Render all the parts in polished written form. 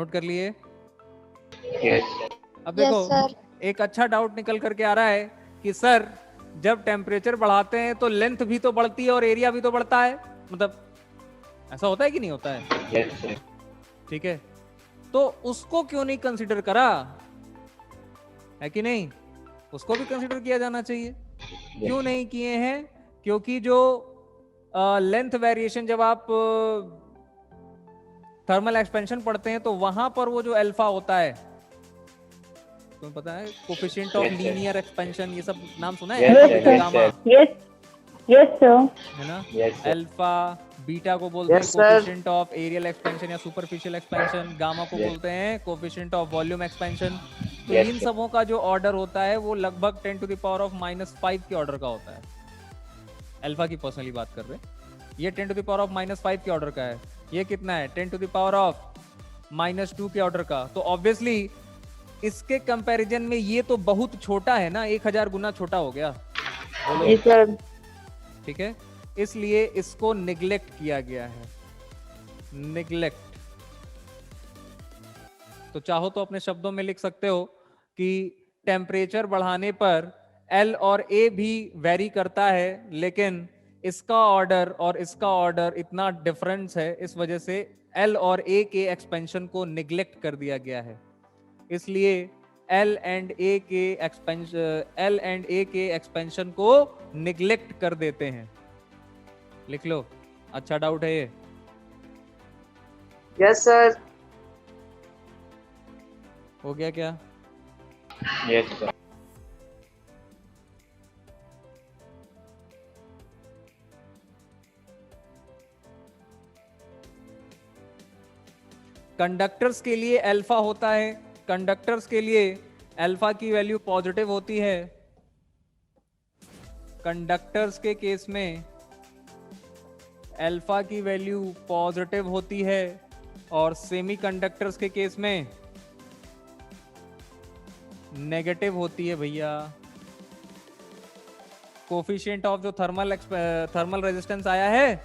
Note कर लिए? Yes अब देखो सर। एक अच्छा डाउट निकल करके आ रहा है कि सर जब टेम्परेचर बढ़ाते हैं तो लेंथ भी तो बढ़ती है और एरिया भी तो बढ़ता है, मतलब ऐसा होता है कि नहीं होता है? Yes sir. ठीक है, तो उसको क्यों नहीं कंसीडर करा, है कि नहीं? उसको भी कंसीडर किया जाना चाहिए। क्यों नहीं किए हैं? क्योंकि जो लेंथ वेरिएशन जब आप थर्मल एक्सपेंशन पढ़ते हैं तो वहां पर वो जो अल्फा होता है, तुम्हें पता है coefficient of Yes, sir. Linear expansion, ये सब नाम सुना Yes, है? sir. Beta Yes, gamma, sir. Yes sir. है ना? Yes, sir. अल्फा बीटा को बोलते हैं Yes, sir. Coefficient of areal expansion या सुपरफिशियल एक्सपेंशन, गामा को Yes. बोलते हैं कोफिशिएंट ऑफ वॉल्यूम एक्सपेंशन। तो Yes, इन sir. सबों का जो ऑर्डर होता है वो लगभग 10 टू द पावर ऑफ -5 के ऑर्डर का होता है। अल्फा की पर्सनली बात कर रहे हैं, ये 10 टू द पावर ऑफ -5 के ऑर्डर का है। ये कितना है? 10 टू द पावर ऑफ -2 के ऑर्डर का। तो ऑब्वियसली इसके कंपैरिजन में ये तो बहुत छोटा है ना, 1000 गुना छोटा हो गया। बोलो। सर। ठीक है, इसलिए इसको निग्लेक्ट किया गया है, निग्लेक्ट। तो चाहो तो अपने शब्दों में लिख सकते हो कि टेम्परेचर बढ़ाने पर एल और ए भी वेरी करता है, लेकिन इसका ऑर्डर और इसका ऑर्डर इतना डिफरेंस है, इस वजह से एल और ए के एक्सपेंशन को निग्लेक्ट कर दिया गया है। इसलिए एल एंड ए के एक्सपेंशन को निग्लेक्ट कर देते हैं। लिख लो, अच्छा डाउट है ये? Yes sir. हो गया क्या? Yes, sir. कंडक्टर्स के लिए अल्फा होता है, कंडक्टर्स के लिए अल्फा की वैल्यू पॉजिटिव होती है। कंडक्टर्स के केस में अल्फा की वैल्यू पॉजिटिव होती है और सेमीकंडक्टर्स के केस में नेगेटिव होती है भैया। कोफिशिएंट ऑफ जो थर्मल रेजिस्टेंस आया है,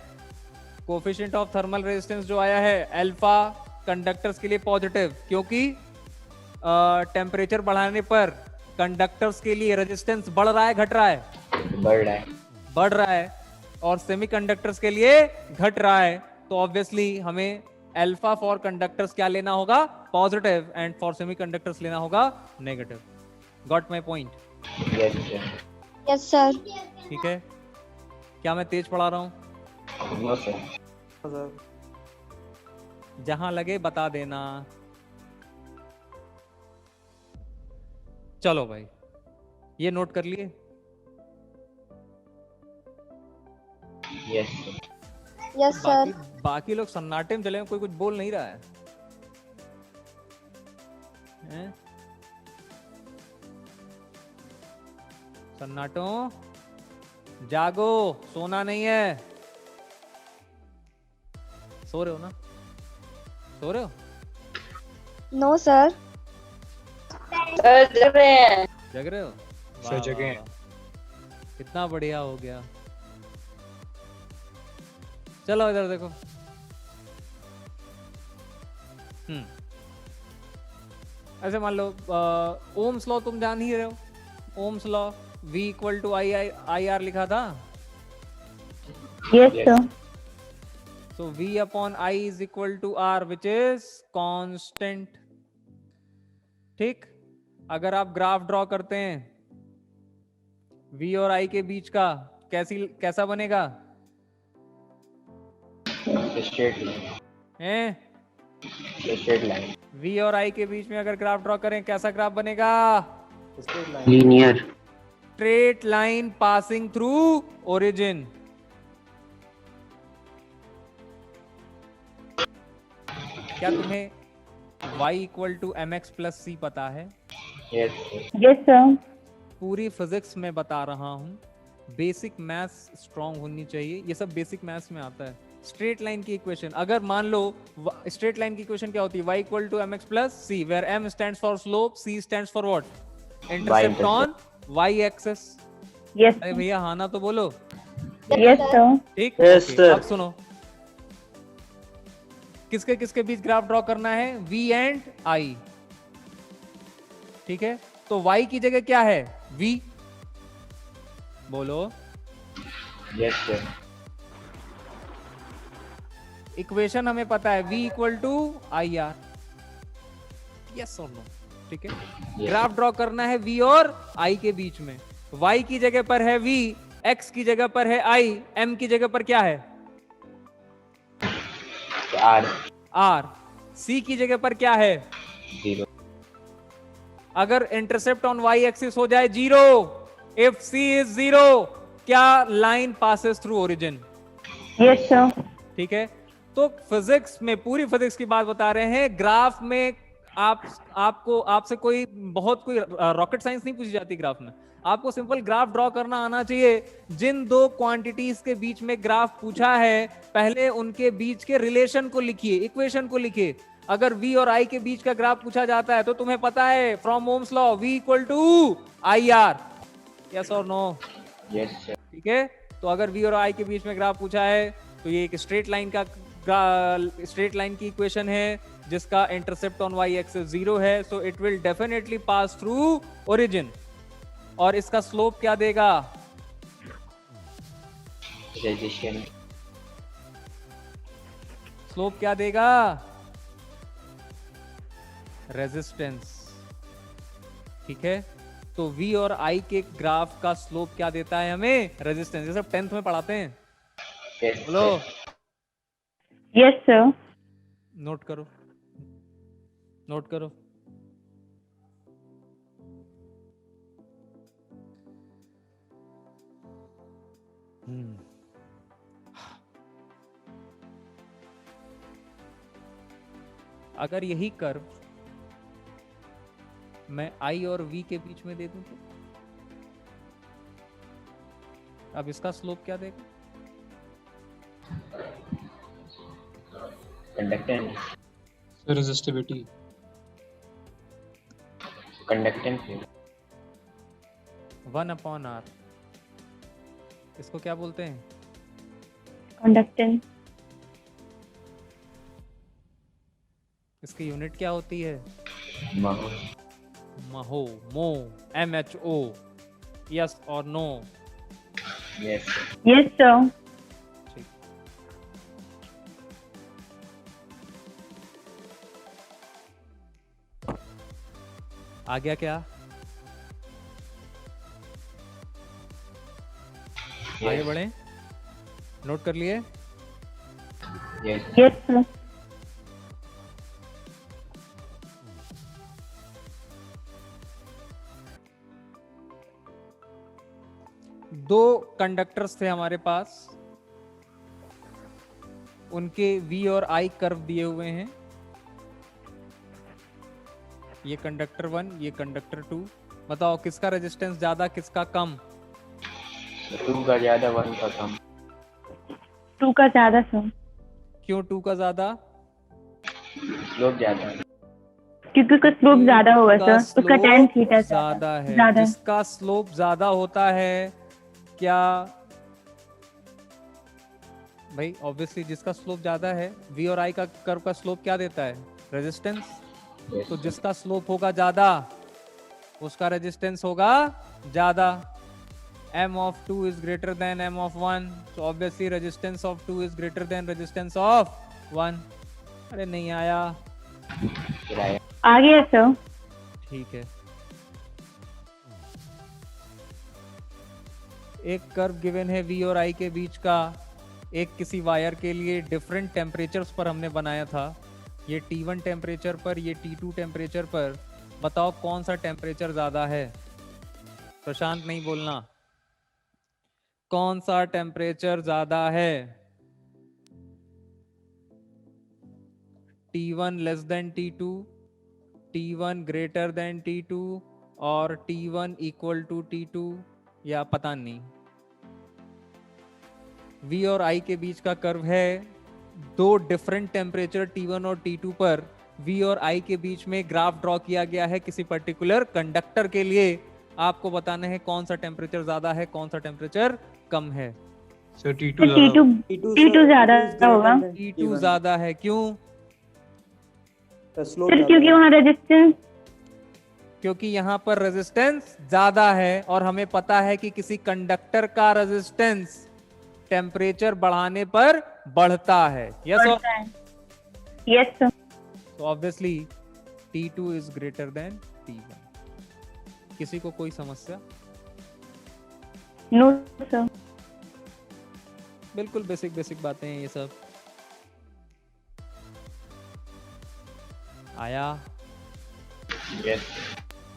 कोफिशिएंट ऑफ थर्मल रेजिस्टेंस जो आया है अल्फा कंडक्टर्स के लिए पॉजिटिव, क्योंकि टेम्परेचर बढ़ाने पर कंडक्टर्स के लिए रेजिस्टेंस बढ़ रहा है घट रहा है? बढ़ रहा है। बढ़ रहा है। और सेमीकंडक्टर्स के लिए घट रहा है। तो ऑब्वियसली हमें अल्फा फॉर कंडक्टर्स क्या लेना होगा? पॉजिटिव, एंड फॉर सेमीकंडक्टर्स लेना होगा negative. Got my point? Yes, sir. Yes sir. ठीक है, क्या मैं तेज पढ़ा रहा हूं? No, sir. सर। जहां लगे बता देना। चलो भाई, ये नोट कर लिए? Yes, sir. Yes sir. बाकी लोग सन्नाटे में चले हैं, कोई कुछ बोल नहीं रहा है, हैं? सन्नाटो जागो, सोना नहीं है। सो रहे हो ना? सो रहे हो? No sir. सर जग रहे हैं। जग रहे हो? सर, वाह, जगे वाह, हैं। वाह। कितना बढ़िया हो गया। चलो इधर देखो। ऐसे मान लो ओम्स लॉ तुम जान ही रहे हो। Ohm's law V equal to I R लिखा था। Yes sir. So V upon I is equal to R, which is constant. ठीक, अगर आप ग्राफ ड्रॉ करते हैं V और I के बीच का, कैसा बनेगा? Straight line. हैं? Straight line. V और I के बीच में अगर ग्राफ ड्रॉ करें, कैसा ग्राफ बनेगा? Linear. Straight line passing through origin. क्या तुम्हें y equal to mx plus C पता है? Yes, sir. Yes sir. पूरी फिजिक्स में बता रहा हूँ, बेसिक मैथ्स स्ट्रांग होनी चाहिए। ये सब बेसिक मैथ्स में आता है। स्ट्रेट लाइन की इक्वेशन, अगर मान लो स्ट्रेट लाइन की इक्वेशन क्या होती है? y equal to mx plus C, where m stands for slope, c stands for what? Intercept on y axis. Yes अरे भैया हाँ ना तो बोलो। Yes sir. ठीक, Yes, okay, sir. अब सुनो, किसके किसके बीच ग्राफ ड्रॉ करना है? V एंड I, ठीक है। तो Y की जगह क्या है? V, बोलो। Yes, sir. इक्वेशन हमें पता है, V equal to I R, yes और नो, ठीक है। Yes. ग्राफ ड्रॉ करना है V और I के बीच में। Y की जगह पर है V, X की जगह पर है I, M की जगह पर क्या है? R. R, C की जगह पर क्या है? 0. अगर इंटरसेप्ट ऑन Y एक्सिस हो जाए 0, इफ C इज 0, क्या line passes through origin? Yes, sir. ठीक है। तो फिजिक्स में, पूरी फिजिक्स की बात बता रहे हैं, ग्राफ में आपसे कोई रॉकेट साइंस नहीं पूछी जाती। ग्राफ में आपको सिंपल ग्राफ ड्रॉ करना आना चाहिए। जिन दो क्वांटिटीज के बीच में ग्राफ पूछा है, पहले उनके बीच के रिलेशन को लिखिए, इक्वेशन को लिखिए। अगर V और I के बीच का ग्राफ पूछा जाता है तो तुम्हें पता है from Ohm's law, V equal to I R, yes और नो? Yes, sir. ठीक है। तो अगर V और I के बीच में ग्राफ पूछा है तो ये एक स्ट्रेट लाइन की इक्वेशन है जिसका इंटरसेप्ट ऑन Y एक्सिस 0 है, so it will definitely pass through origin. और इसका स्लोप क्या देगा? Resistance. स्लोप क्या देगा? रेजिस्टेंस, ठीक है। तो V और I के ग्राफ का स्लोप क्या देता है हमें? रेजिस्टेंस। ये सब 10th में पढ़ाते हैं, Yes, बोलो। sir. Yes, sir. नोट करो, नोट करो। अगर यही कर्व मैं I और V के बीच में दे दूं तो अब इसका स्लोप क्या देगा? Conductance. रेजिस्टिविटी। Conductance. 1/R। इसको क्या बोलते हैं? Conductance. इसकी यूनिट क्या होती है? Mho. महो, मो, MHO, यस और no? Yes, sir. Yes, sir. ठीक। आ गया क्या? आगे Yes. बढ़े, नोट कर लिए? Yes. Yes, sir. दो कंडक्टर्स थे हमारे पास, उनके V और I कर्व दिए हुए हैं। ये कंडक्टर 1, ये कंडक्टर 2। बताओ किसका रेजिस्टेंस ज्यादा, किसका कम? 2 का ज्यादा, 1 का कम. 2 का ज्यादा, sir. क्यों 2 का ज्यादा? Slope ज्यादा. क्योंकि उसका स्लोप ज्यादा होगा, उसका सर। उसका tan slope थीटा ज्यादा है। ज्यादा। जिसका स्लोप ज्यादा होता है, क्या भाई? ऑब्वियसली जिसका स्लोप ज्यादा है, V और I का कर्व का स्लोप क्या देता है? रेजिस्टेंस। Yes. तो जिसका स्लोप होगा ज्यादा उसका रेजिस्टेंस होगा ज्यादा। M of 2 is greater than M of 1, so obviously resistance of 2 is greater than resistance of 1। अरे नहीं आया, फिर आया. आ गया, सर। ठीक है। एक कर्व गिवन है V और I के बीच का, एक किसी वायर के लिए डिफरेंट टेम्परेचर्स पर हमने बनाया था। ये T1 टेम्परेचर पर, ये T2 टेम्परेचर पर। बताओ कौन सा टेम्परेचर ज्यादा है? प्रशांत नहीं बोलना, कौन सा टेम्परेचर ज्यादा है? T1 less than T2, T1 greater than T2 और T1 इक्वल टू T2, या पता नहीं। V और I के बीच का कर्व है, दो डिफरेंट टेम्परेचर T1 और T2 पर V और I के बीच में ग्राफ ड्रॉ किया गया है किसी पर्टिकुलर कंडक्टर के लिए। आपको बताना है कौन सा टेम्परेचर ज्यादा है, कौन सा टेम्परेचर कम है। सर T2 ज्यादा। T2 ज्यादा होगा। T2 ज्यादा है, क्यों? स्लोप सर क्योंकि वहाँ रेजिस्टेंस क्योंकि यहाँ पर रेजिस्टेंस ज्यादा है और हमें पता है कि किसी कंडक्टर का रेजिस्टेंस टेम्परेचर बढ़ाने पर बढ़ता है। यस और बढ़ता है। Yes sir. तो obviously T2 is greater than T1। किसी को कोई समस्या? No sir. बिल्कुल बेसिक बेसिक बातें हैं ये सब। आया? Yes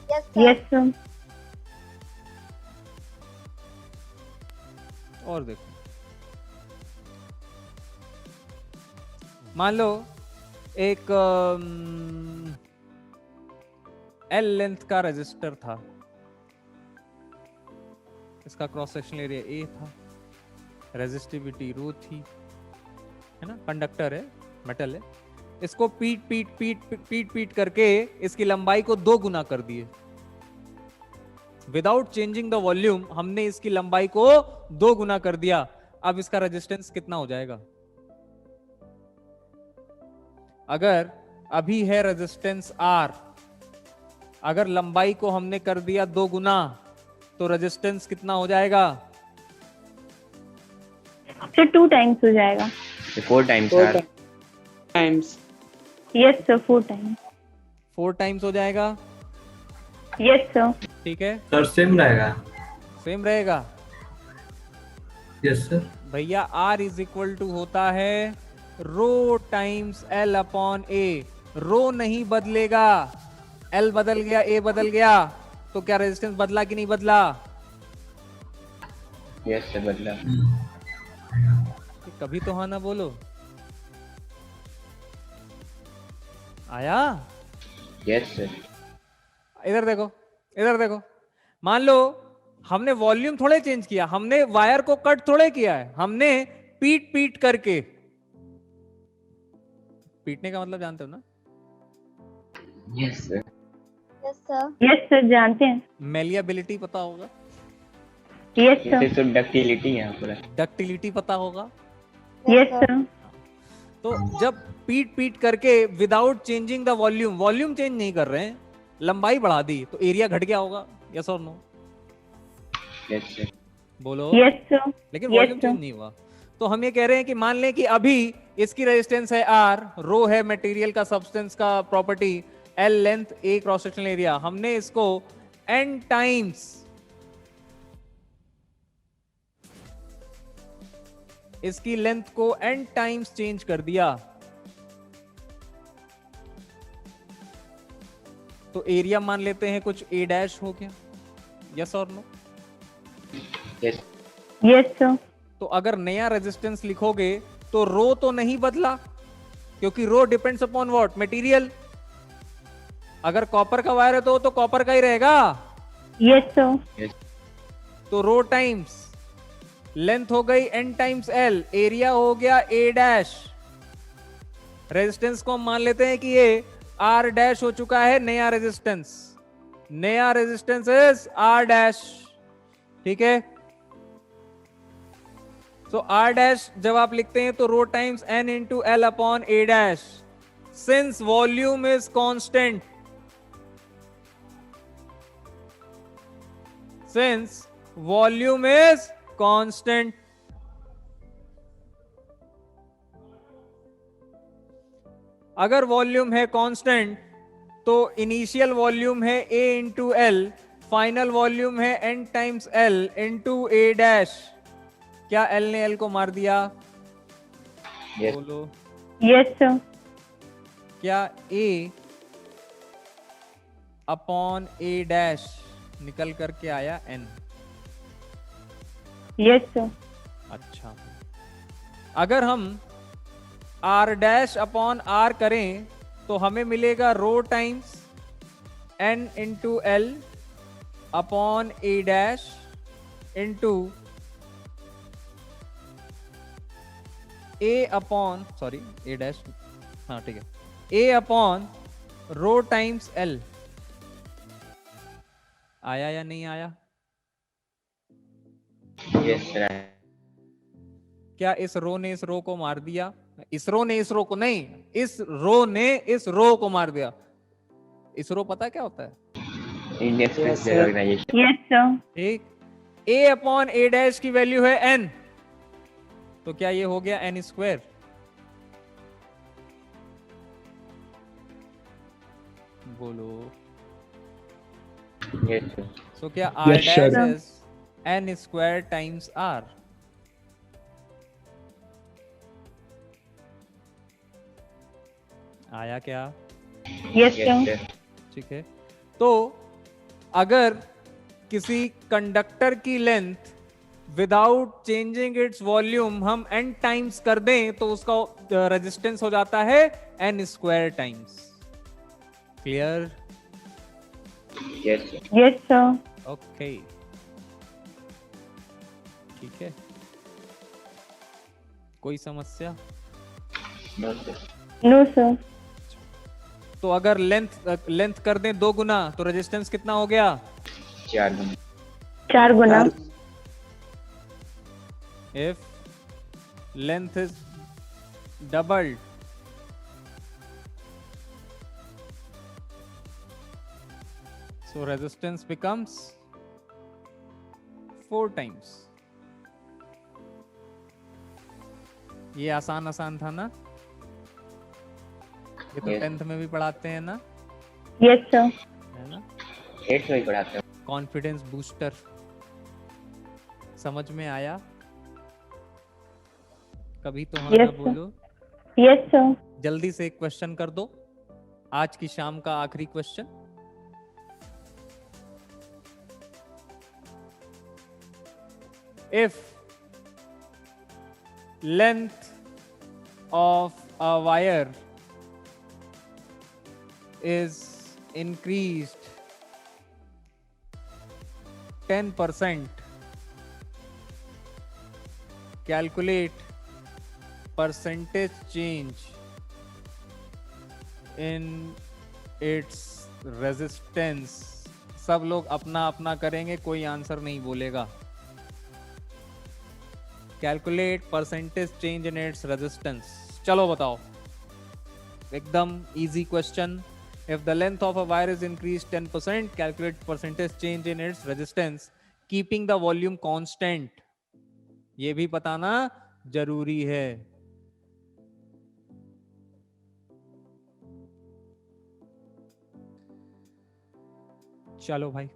Yes, sir. Yes sir. और देखो, मान लो एक एल लेंथ का रेजिस्टर था, इसका क्रॉस सेक्शनल एरिया ए था, रेजिस्टिविटी रो थी, है ना, कंडक्टर है, मेटल है, इसको पीट पीट पीट पीट पीट करके इसकी लंबाई को 2 गुना कर दिए। विदाउट चेंजिंग द वॉल्यूम हमने इसकी लंबाई को 2 गुना कर दिया। अब इसका रेजिस्टेंस कितना हो जाएगा? अगर अभी है रेजिस्टेंस R, अगर लंबाई को हमने कर दिया 2 गुना तो रेजिस्टेंस कितना हो जाएगा? सर 2 टाइम्स हो जाएगा। 4 times sir. Times. Yes sir 4 times. 4 times हो जाएगा। Yes sir. ठीक है, सर सेम रहेगा। सेम रहेगा। Yes sir. भैया R इज इक्वल टू होता है रो टाइम्स L अपॉन A। रो नहीं बदलेगा, L बदल गया, A बदल गया, तो क्या रेजिस्टेंस बदला कि नहीं बदला? यस सर बदला। कभी तो हाँ ना बोलो। आया? Yes sir. इधर देखो, इधर देखो, मान लो हमने वॉल्यूम थोड़े चेंज किया, हमने वायर को कट थोड़े किया है, हमने पीट पीट करके, पीटने का मतलब जानते हो ना? Yes sir. Yes, sir. Yes sir जानते हैं। मेलिएबिलिटी पता होगा, यस ये सर। तो डक्टिलिटी है पूरा। डक्टिलिटी पता होगा। Yes sir. तो जब पीट पीट करके without changing the volume, volume change नहीं कर रहे हैं, लंबाई बढ़ा दी, तो एरिया घट गया होगा। यस और नो? Yes sir. बोलो। Yes sir. लेकिन Yes, वॉल्यूम sir. चेंज नहीं हुआ। तो हम ये कह रहे हैं कि मान लें कि अभी इसकी रेजिस्टेंस है R, रो है मटेरियल का, सब्सटेंस का property, L length, A cross sectional area, हमने इसको N टाइम्स इसकी लेंथ को N टाइम्स चेंज कर दिया, तो एरिया मान लेते हैं कुछ A डैश हो गया। यस और नो? यस। Yes sir. तो अगर नया रेजिस्टेंस लिखोगे तो रो तो नहीं बदला, क्योंकि रो डिपेंड्स अपॉन व्हाट? मटेरियल। अगर कॉपर का वायर है तो कॉपर का ही रहेगा। Yes sir. तो रो टाइम्स लेंथ हो गई N टाइम्स L, एरिया हो गया A डैश, रेजिस्टेंस को हम मान लेते हैं कि ये R डैश हो चुका है, नया रेजिस्टेंस, नया रेजिस्टेंस इज R डैश। ठीक है, तो R डैश जब आप लिखते हैं तो rho times N into L upon A dash. Since volume is constant, since volume is constant, अगर वॉल्यूम है कांस्टेंट तो इनिशियल वॉल्यूम है A into L, final volume है N times L into A dash. क्या L ने L को मार दिया? यस। बोलो। Yes sir. क्या A अपॉन A डैश निकल करके आया N? Yes sir. अच्छा, अगर हम R डैश अपॉन R करें तो हमें मिलेगा rho times N into L upon A dash into A upon, sorry A dash, हाँ ठीक है, A upon rho times L। आया या नहीं आया? Yes sir. क्या इस रो ने इस रो को मार दिया? इसरो ने इसरो को नहीं, इस रो ने इस रो को मार दिया। इसरो पता क्या होता है? Indian space organisation. Yes, sir. ठीक, a अपॉन a डैश की वैल्यू है n, तो क्या ये हो गया n स्क्वायर? बोलो। Yes sir. सो क्या r Yes, sir. Dash is n square times r? आया क्या? Yes, yes sir. सर। ठीक है, तो अगर किसी कंडक्टर की length without changing its volume हम n टाइम्स कर दें तो उसका रेजिस्टेंस हो जाता है n square times. Clear? Yes sir. Yes, sir. Okay, ठीक है, कोई समस्या? No sir. No, sir. तो अगर लेंथ कर दें 2 गुना तो रेजिस्टेंस कितना हो गया? 4 गुना। 4 गुना। If length is doubled, so resistance becomes 4 times. ये आसान आसान था ना? ये तो Yes. 10th में भी पढ़ाते हैं ना, Yes, sir. है ना? 8 में ही पढ़ाते हैं। कॉन्फिडेंस बूस्टर समझ में आया? कभी तो हाँ Yes, ना sir. बोलो। Yes, sir. जल्दी से एक क्वेश्चन कर दो, आज की शाम का आखिरी question. If length of a wire is increased 10%, calculate percentage change in its resistance। सब लोग अपना अपना करेंगे, कोई आंसर नहीं बोलेगा। Calculate percentage change in its resistance. चलो बताओ, एकदम easy question. If the length of a wire is increased 10%, calculate percentage change in its resistance, keeping the volume constant। ये भी बताना जरूरी है। चलो भाई,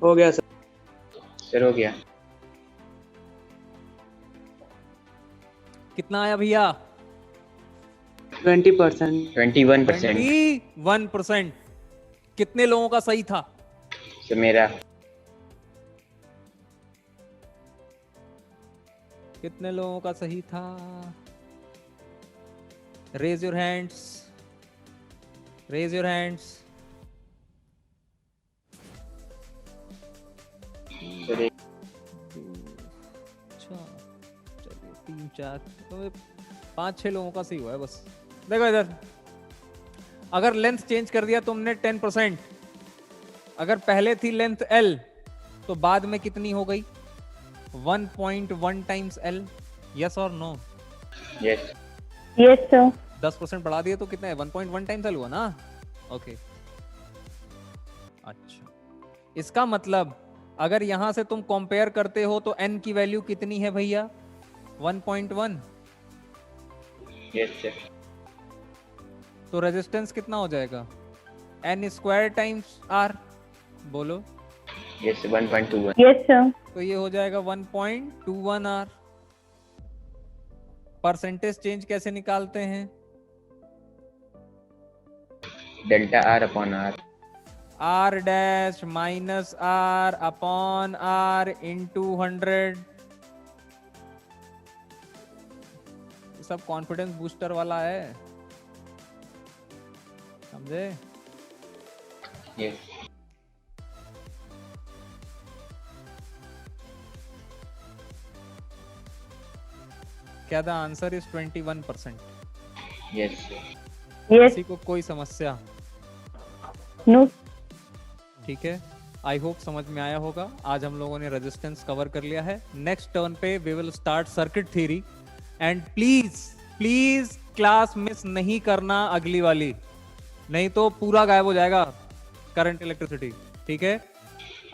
हो गया सर। सर हो गया। कितना आया भैया? 20%। 21%। 21%। कितने लोगों का सही था? सर मेरा। कितने लोगों का सही था? Raise your hands, raise your hands. Sir एक। अच्छा, चलिए 3 4 तो 5 6 लोगों का सही हुआ है बस। देखो इधर, अगर लेंथ चेंज कर दिया तुमने 10%, अगर पहले थी लेंथ L तो बाद में कितनी हो गई? 1.1 टाइम्स L। यस और नो? यस। Yes, sir. 10% बढ़ा दिए तो कितना है? 1.1 टाइम्स L हुआ ना? ओके, अच्छा, इसका मतलब अगर यहां से तुम कंपेयर करते हो तो n की वैल्यू कितनी है भैया? 1.1। Yes sir. तो रेजिस्टेंस कितना हो जाएगा? n square times r। बोलो। यस 1.21। Yes, sir. तो ये हो जाएगा 1.21 r। परसेंटेज चेंज कैसे निकालते हैं? Delta R upon R. r dash minus r upon r into 100। सब कॉन्फिडेंस बूस्टर वाला है, समझे? यस। क्या the answer is 21%? Yes sir. Yes. किसी को कोई समस्या? No. ठीक है, आई होप समझ में आया होगा। आज हम लोगों ने रेजिस्टेंस कवर कर लिया है। नेक्स्ट टर्न पे we will start circuit theory and please please class miss नहीं करना अगली वाली, नहीं तो पूरा गायब हो जाएगा करंट इलेक्ट्रिसिटी। ठीक है,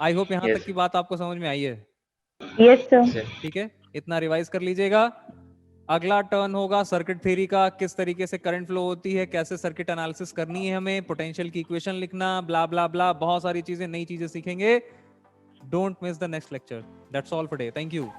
आई होप यहाँ Yes. तक की बात आपको समझ में आई है। Yes sir. Sir. ठीक है, इतना रिवाइज कर लीजिएगा। अगला टर्न होगा सर्किट थ्योरी का, किस तरीके से करंट फ्लो होती है, कैसे सर्किट एनालिसिस करनी है, हमें पोटेंशियल की इक्वेशन लिखना, ब्ला ब्ला ब्ला, बहुत सारी चीजें, नई चीजें सीखेंगे। Don't miss the next lecture. That's all for day. Thank you.